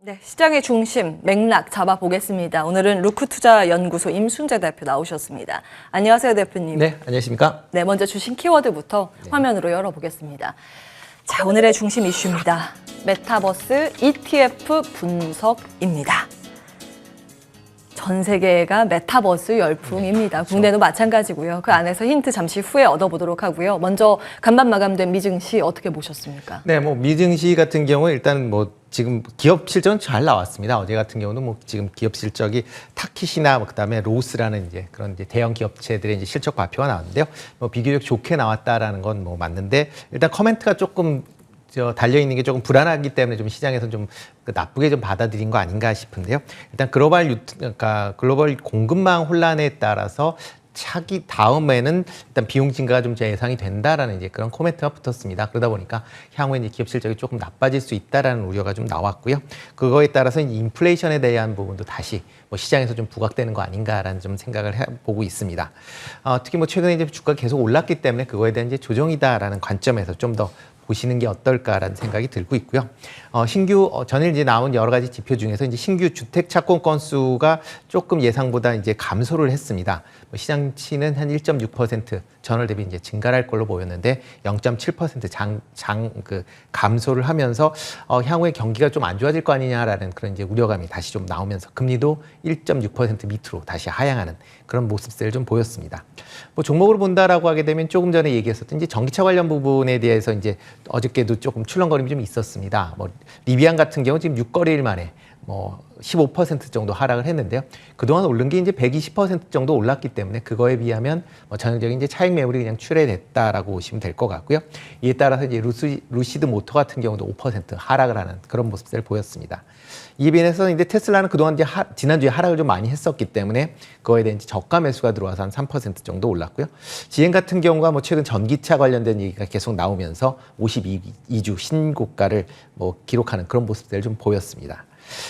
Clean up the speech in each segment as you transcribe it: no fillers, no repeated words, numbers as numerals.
네, 시장의 중심, 맥락 잡아보겠습니다. 오늘은 루크투자연구소 임순재 대표 나오셨습니다. 안녕하세요, 대표님. 네, 안녕하십니까? 네, 먼저 주신 키워드부터 화면으로 열어보겠습니다. 자, 오늘의 중심 이슈입니다. 메타버스 ETF 분석입니다. 전 세계가 메타버스 열풍입니다. 그렇죠. 국내도 마찬가지고요. 그 안에서 힌트 잠시 후에 얻어보도록 하고요. 먼저 간밤 마감된 미증시 어떻게 보셨습니까? 네, 뭐 미증시 같은 경우 일단 뭐 지금 기업 실적은 잘 나왔습니다. 어제 같은 경우는 뭐 지금 기업 실적이 타깃이나 그다음에 로스라는 이제 그런 이제 대형 기업체들의 이제 실적 발표가 나왔는데요. 뭐 비교적 좋게 나왔다라는 건 뭐 맞는데 일단 커멘트가 조금 달려 있는 게 조금 불안하기 때문에 좀 시장에서 좀 나쁘게 좀 받아들인 거 아닌가 싶은데요. 일단 그러니까 글로벌 공급망 혼란에 따라서 차기 다음에는 일단 비용 증가가 좀 예상이 된다라는 이제 그런 코멘트가 붙었습니다. 그러다 보니까 향후에 이제 기업 실적이 조금 나빠질 수 있다라는 우려가 좀 나왔고요. 그거에 따라서 인플레이션에 대한 부분도 다시 뭐 시장에서 좀 부각되는 거 아닌가라는 좀 생각을 해보고 있습니다. 특히 뭐 최근에 이제 주가가 계속 올랐기 때문에 그거에 대한 이제 조정이다라는 관점에서 좀 더 보시는 게 어떨까라는 생각이 들고 있고요. 전일 이제 나온 여러 가지 지표 중에서 이제 신규 주택 착공 건수가 조금 예상보다 이제 감소를 했습니다. 시장치는 한 1.6% 전월 대비 이제 증가할 걸로 보였는데 0.7% 감소를 하면서 향후에 경기가 좀 안 좋아질 거 아니냐라는 그런 이제 우려감이 다시 좀 나오면서 금리도 1.6% 밑으로 다시 하향하는 그런 모습들을 좀 보였습니다. 뭐 종목으로 본다라고 하게 되면 조금 전에 얘기했었던 이제 전기차 관련 부분에 대해서 이제 어저께도 조금 출렁거림이 좀 있었습니다. 뭐 리비안 같은 경우 지금 6거래일 만에 뭐 15% 정도 하락을 했는데요. 그동안 오른 게 이제 120% 정도 올랐기 때문에 그거에 비하면 뭐 전형적인 이제 차익 매물이 그냥 출회됐다라고 보시면 될 것 같고요. 이에 따라서 이제 루시드 모터 같은 경우도 5% 하락을 하는 그런 모습들을 보였습니다. 이에 비해서 이제 테슬라는 그동안 이제 지난주에 하락을 좀 많이 했었기 때문에 그거에 대한 저가 매수가 들어와서 한 3% 정도 올랐고요. GM 같은 경우가 뭐 최근 전기차 관련된 얘기가 계속 나오면서 52주 신고가를 뭐 기록하는 그런 모습들을 좀 보였습니다.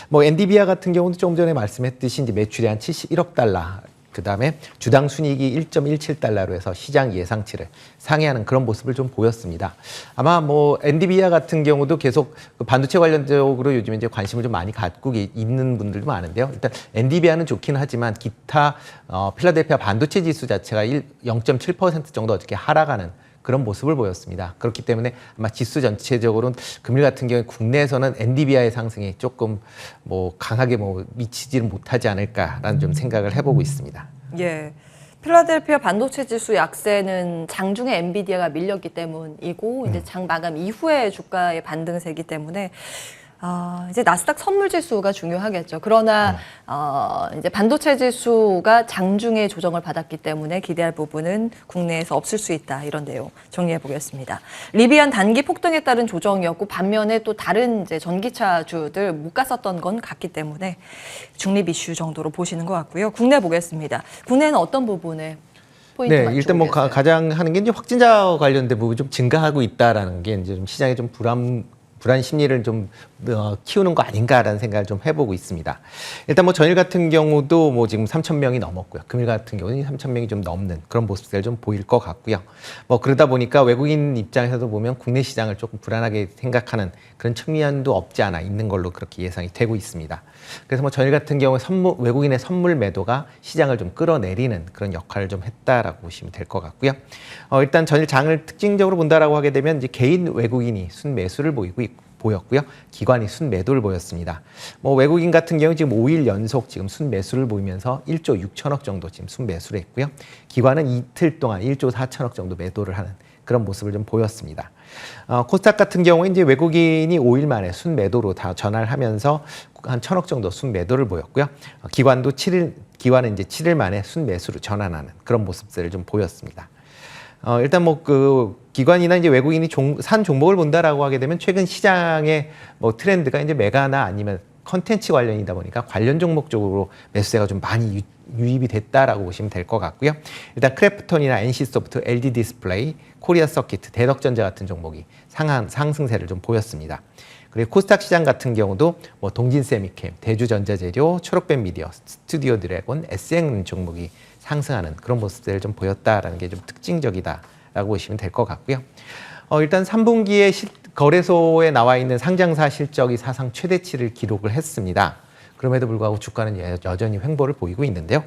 뭐 엔디비아 같은 경우도 조금 전에 말씀했듯이 이제 매출이 한 71억 달러, 그다음에 주당 순이익이 1.17달러로 해서 시장 예상치를 상회하는 그런 모습을 좀 보였습니다. 아마 뭐 엔디비아 같은 경우도 계속 반도체 관련적으로 요즘 이제 관심을 좀 많이 갖고 있는 분들도 많은데요. 일단 엔디비아는 좋긴 하지만 기타 필라델피아 반도체 지수 자체가 0.7% 정도 어떻게 하락하는 그런 모습을 보였습니다. 그렇기 때문에 아마 지수 전체적으로는 금일 같은 경우에 국내에서는 엔디비아의 상승이 조금 뭐 강하게 뭐 미치지는 못하지 않을까라는 좀 생각을 해보고 있습니다. 예. 필라델피아 반도체 지수 약세는 장중에 엔비디아가 밀렸기 때문이고 이제 장 마감 이후에 주가의 반등세이기 때문에 이제 나스닥 선물 지수가 중요하겠죠. 그러나 이제 반도체 지수가 장중에 조정을 받았기 때문에 기대할 부분은 국내에서 없을 수 있다. 이런 내용 정리해 보겠습니다. 리비안 단기 폭등에 따른 조정이었고 반면에 또 다른 이제 전기차주들 못 갔었던 건 같기 때문에 중립 이슈 정도로 보시는 것 같고요. 국내 보겠습니다. 국내는 어떤 부분에 포인트만 일단 뭐 가장 하는 게 이제 확진자 관련된 부분이 좀 증가하고 있다라는 게 이제 좀 시장에 좀 불안 심리를 좀 키우는 거 아닌가라는 생각을 좀 해보고 있습니다. 일단 뭐 전일 같은 경우도 뭐 지금 3,000명이 넘었고요. 금일 같은 경우는 3,000명이 좀 넘는 그런 모습들 좀 보일 것 같고요. 뭐 그러다 보니까 외국인 입장에서도 보면 국내 시장을 조금 불안하게 생각하는 그런 측면도 없지 않아 있는 걸로 그렇게 예상이 되고 있습니다. 그래서 뭐 전일 같은 경우에 외국인의 선물 매도가 시장을 좀 끌어내리는 그런 역할을 좀 했다라고 보시면 될 것 같고요. 일단 전일 장을 특징적으로 본다라고 하게 되면 이제 개인 외국인이 순매수를 보였고요. 기관이 순매도를 보였습니다. 뭐 외국인 같은 경우 지금 5일 연속 지금 순매수를 보이면서 1조 6천억 정도 지금 순매수를 했고요. 기관은 이틀 동안 1조 4천억 정도 매도를 하는 그런 모습을 좀 보였습니다. 코스닥 같은 경우에 이제 외국인이 5일 만에 순매도로 다 전환을 하면서 한 1,000억 정도 순매도를 보였고요. 기관은 이제 7일 만에 순매수로 전환하는 그런 모습들을 좀 보였습니다. 일단 뭐 기관이나 이제 외국인이 산 종목을 본다라고 하게 되면 최근 시장의 뭐 트렌드가 이제 메가나 아니면 컨텐츠 관련이다 보니까 관련 종목 쪽으로 매수세가 좀 많이 유입이 됐다라고 보시면 될 것 같고요. 일단 크래프톤이나 NC소프트, LG 디스플레이, 코리아 서킷, 대덕전자 같은 종목이 상승세를 좀 보였습니다. 그리고 코스닥 시장 같은 경우도 뭐 동진세미캠, 대주전자재료, 초록뱀 미디어, 스튜디오 드래곤, SN 종목이 상승하는 그런 모습들을 좀 보였다라는 게 좀 특징적이다라고 보시면 될 것 같고요. 일단 3분기에 거래소에 나와 있는 상장사 실적이 사상 최대치를 기록을 했습니다. 그럼에도 불구하고 주가는 여전히 횡보를 보이고 있는데요.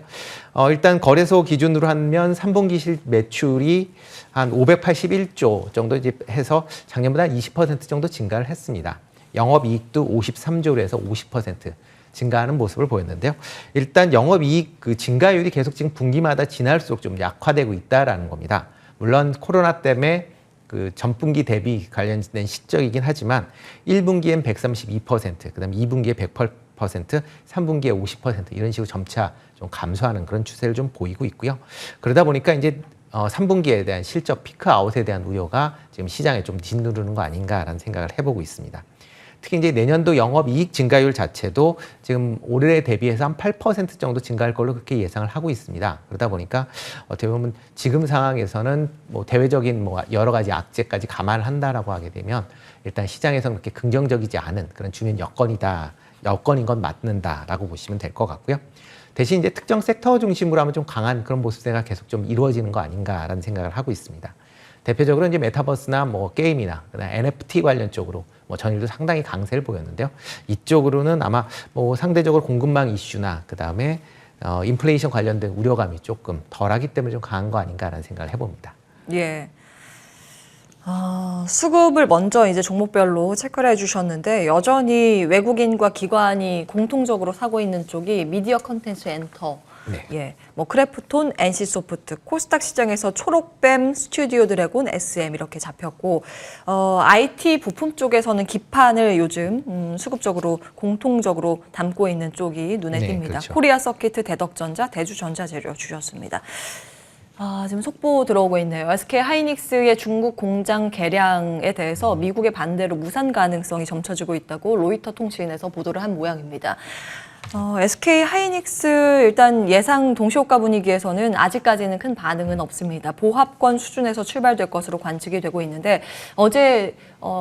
일단 거래소 기준으로 하면 3분기 매출이 한 581조 정도 이제 해서 작년보다 20% 정도 증가를 했습니다. 영업이익도 53조에서 50% 증가하는 모습을 보였는데요. 일단 영업이익 그 증가율이 계속 지금 분기마다 지날수록 좀 약화되고 있다라는 겁니다. 물론 코로나 때문에 그 전분기 대비 관련된 실적이긴 하지만 1분기엔 132%, 그다음 2분기에 108%, 3분기에 50% 이런 식으로 점차 좀 감소하는 그런 추세를 좀 보이고 있고요. 그러다 보니까 이제 3분기에 대한 실적 피크아웃에 대한 우려가 지금 시장에 좀 짓누르는 거 아닌가라는 생각을 해보고 있습니다. 특히 이제 내년도 영업이익 증가율 자체도 지금 올해 대비해서 한 8% 정도 증가할 걸로 그렇게 예상을 하고 있습니다. 그러다 보니까 어떻게 보면 지금 상황에서는 뭐 대외적인 뭐 여러 가지 악재까지 감안을 한다라고 하게 되면 일단 시장에서는 그렇게 긍정적이지 않은 그런 중요한 여건인 건 맞는다라고 보시면 될 것 같고요. 대신 이제 특정 섹터 중심으로 하면 좀 강한 그런 모습세가 계속 좀 이루어지는 거 아닌가라는 생각을 하고 있습니다. 대표적으로 이제 메타버스나 뭐 게임이나 그다음 NFT 관련 쪽으로 뭐 전일도 상당히 강세를 보였는데요. 이쪽으로는 아마 뭐 상대적으로 공급망 이슈나 그다음에 인플레이션 관련된 우려감이 조금 덜하기 때문에 좀 강한 거 아닌가라는 생각을 해봅니다. 예. 수급을 먼저 이제 종목별로 체크를 해주셨는데 여전히 외국인과 기관이 공통적으로 사고 있는 쪽이 미디어 컨텐츠 엔터. 네. 예, 뭐 크래프톤, NC소프트, 코스닥 시장에서 초록뱀, 스튜디오 드래곤, SM 이렇게 잡혔고 IT 부품 쪽에서는 기판을 요즘 수급적으로 공통적으로 담고 있는 쪽이 눈에 네, 띕니다. 그렇죠. 코리아 서키트, 대덕전자, 대주전자재료 주셨습니다. 지금 속보 들어오고 있네요. SK 하이닉스의 중국 공장 개량에 대해서 미국의 반대로 무산 가능성이 점쳐지고 있다고 로이터 통신에서 보도를 한 모양입니다. SK 하이닉스 일단 예상 동시효과 분위기에서는 아직까지는 큰 반응은 없습니다. 보합권 수준에서 출발될 것으로 관측이 되고 있는데 어제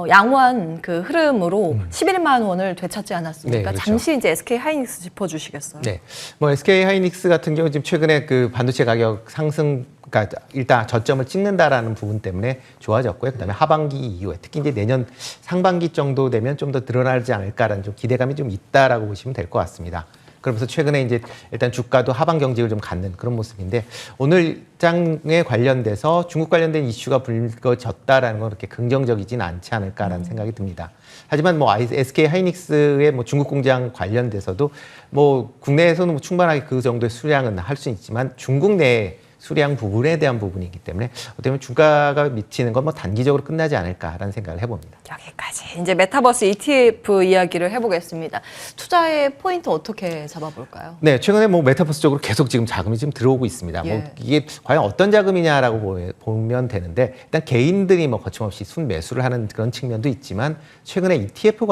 양호한 그 흐름으로 11만 원을 되찾지 않았습니까? 네, 그렇죠. 잠시 이제 SK 하이닉스 짚어주시겠어요? 네, 뭐 SK 하이닉스 같은 경우 지금 최근에 그 반도체 가격 상승, 그러니까 일단 저점을 찍는다라는 부분 때문에 좋아졌고요. 그다음에 하반기 이후에 특히 이제 내년 상반기 정도 되면 좀 더 드러나지 않을까라는 좀 기대감이 좀 있다라고 보시면 될 것 같습니다. 그러면서 최근에 이제 일단 주가도 하방 경직을 좀 갖는 그런 모습인데 오늘 장에 관련돼서 중국 관련된 이슈가 불거졌다라는 건 그렇게 긍정적이진 않지 않을까라는 생각이 듭니다. 하지만 뭐 SK 하이닉스의 뭐 중국 공장 관련돼서도 뭐 국내에서는 뭐 충분하게 그 정도의 수량은 할 수 있지만 중국 내에 수량 부분에 대한 부분이기 때문에 어떻게 보면 주가가 미치는 건 뭐 단기적으로 끝나지 않을까라는 생각을 해봅니다. 여기까지 이제 메타버스 ETF 이야기를 해보겠습니다. 투자의 포인트 어떻게 잡아볼까요? 네, 최근에 뭐 메타버스 쪽으로 계속 지금 자금이 지금 들어오고 있습니다. 예. 뭐 이게 과연 어떤 자금이냐라고 보면 되는데 일단 개인들이 뭐 거침없이 순매수를 하는 그런 측면도 있지만 최근에 ETF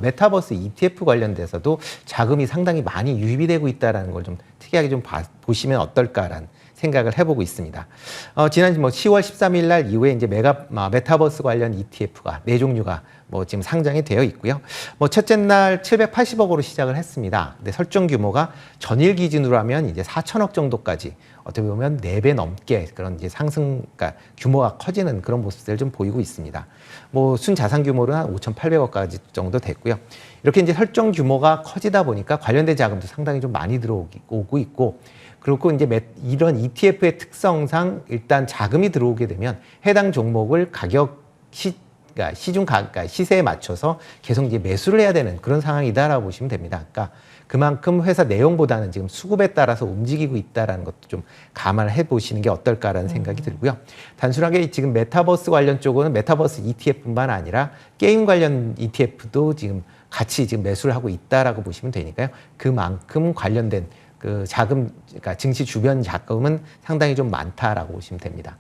메타버스 ETF 관련돼서도 자금이 상당히 많이 유입이 되고 있다라는 걸 좀 특이하게 좀 보시면 어떨까라는 생각을 해보고 있습니다. 지난 뭐 10월 13일 날 이후에 이제 메타버스 관련 ETF가 4종류가 뭐 지금 상장이 되어 있고요. 뭐 첫째 날 780억으로 시작을 했습니다. 근데 설정 규모가 전일 기준으로 하면 이제 4천억 정도까지 어떻게 보면 4배 넘게 그런 이제 상승, 그러니까 규모가 커지는 그런 모습들을 좀 보이고 있습니다. 뭐 순자산 규모는 한 5,800억까지 정도 됐고요. 이렇게 이제 설정 규모가 커지다 보니까 관련된 자금도 상당히 좀 많이 들어오고 있고 그리고 이제 이런 ETF의 특성상 일단 자금이 들어오게 되면 해당 종목을 그러니까 시세에 맞춰서 계속 이제 매수를 해야 되는 그런 상황이다라고 보시면 됩니다. 그러니까 그만큼 회사 내용보다는 지금 수급에 따라서 움직이고 있다라는 것도 좀 감안을 해보시는 게 어떨까라는 생각이 들고요. 단순하게 지금 메타버스 관련 쪽은 메타버스 ETF뿐만 아니라 게임 관련 ETF도 지금 같이 지금 매수를 하고 있다라고 보시면 되니까요. 그만큼 관련된 그 자금, 그러니까 증시 주변 자금은 상당히 좀 많다라고 보시면 됩니다.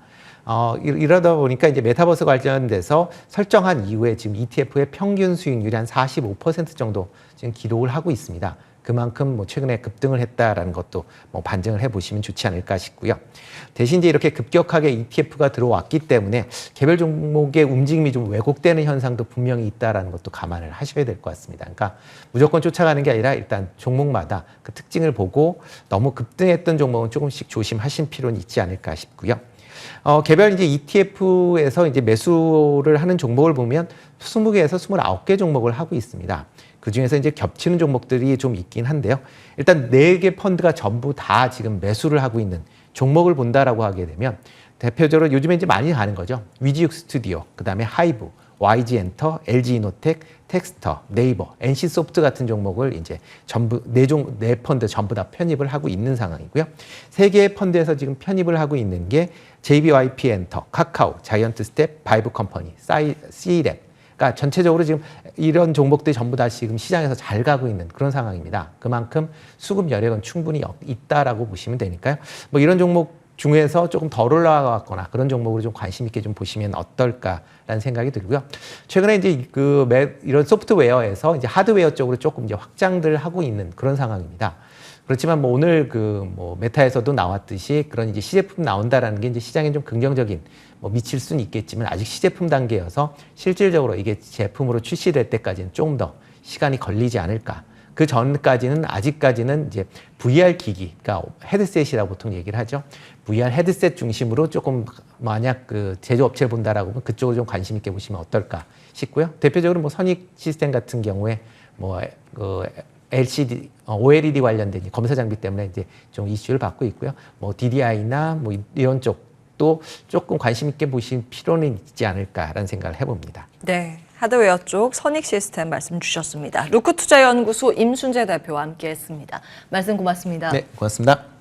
이러다 보니까 이제 메타버스 관련돼서 설정한 이후에 지금 ETF의 평균 수익률이 한 45% 정도 지금 기록을 하고 있습니다. 그만큼 뭐 최근에 급등을 했다라는 것도 뭐 반증을 해보시면 좋지 않을까 싶고요. 대신 이제 이렇게 급격하게 ETF가 들어왔기 때문에 개별 종목의 움직임이 좀 왜곡되는 현상도 분명히 있다라는 것도 감안을 하셔야 될 것 같습니다. 그러니까 무조건 쫓아가는 게 아니라 일단 종목마다 그 특징을 보고 너무 급등했던 종목은 조금씩 조심하실 필요는 있지 않을까 싶고요. 개별 이제 ETF에서 이제 매수를 하는 종목을 보면 20개에서 29개 종목을 하고 있습니다. 그 중에서 이제 겹치는 종목들이 좀 있긴 한데요. 일단 4개 펀드가 전부 다 지금 매수를 하고 있는 종목을 본다라고 하게 되면 대표적으로 요즘에 이제 많이 가는 거죠. 위지육 스튜디오, 그 다음에 하이브, YG엔터, LG이노텍, 텍스터, 네이버, NC소프트 같은 종목을 이제 전부 네 펀드 전부 다 편입을 하고 있는 상황이고요. 3개의 펀드에서 지금 편입을 하고 있는 게 JBYP엔터, 카카오, 자이언트 스텝, 바이브 컴퍼니, C랩. 그러니까 전체적으로 지금 이런 종목들이 전부 다 지금 시장에서 잘 가고 있는 그런 상황입니다. 그만큼 수급 여력은 충분히 있다라고 보시면 되니까요. 뭐 이런 종목 중에서 조금 덜 올라갔거나 그런 종목으로 좀 관심 있게 좀 보시면 어떨까라는 생각이 들고요. 최근에 이제 이런 소프트웨어에서 이제 하드웨어 쪽으로 조금 이제 확장들 하고 있는 그런 상황입니다. 그렇지만 뭐 오늘 메타에서도 나왔듯이 그런 이제 시제품 나온다라는 게 이제 시장에 좀 긍정적인 미칠 수는 있겠지만 아직 시제품 단계여서 실질적으로 이게 제품으로 출시될 때까지는 조금 더 시간이 걸리지 않을까. 그 전까지는 아직까지는 이제 VR 기기, 그러니까 헤드셋이라고 보통 얘기를 하죠. VR 헤드셋 중심으로 조금 만약 그 제조업체를 본다라고 하면 그쪽으로 좀 관심 있게 보시면 어떨까 싶고요. 대표적으로 뭐 선익 시스템 같은 경우에 LCD, OLED 관련된 검사 장비 때문에 이제 좀 이슈를 받고 있고요. 뭐 DDI나 뭐 이런 쪽도 조금 관심 있게 보실 필요는 있지 않을까라는 생각을 해봅니다. 네. 하드웨어 쪽 선익 시스템 말씀 주셨습니다. 루크투자연구소 임순재 대표와 함께했습니다. 말씀 고맙습니다. 네, 고맙습니다.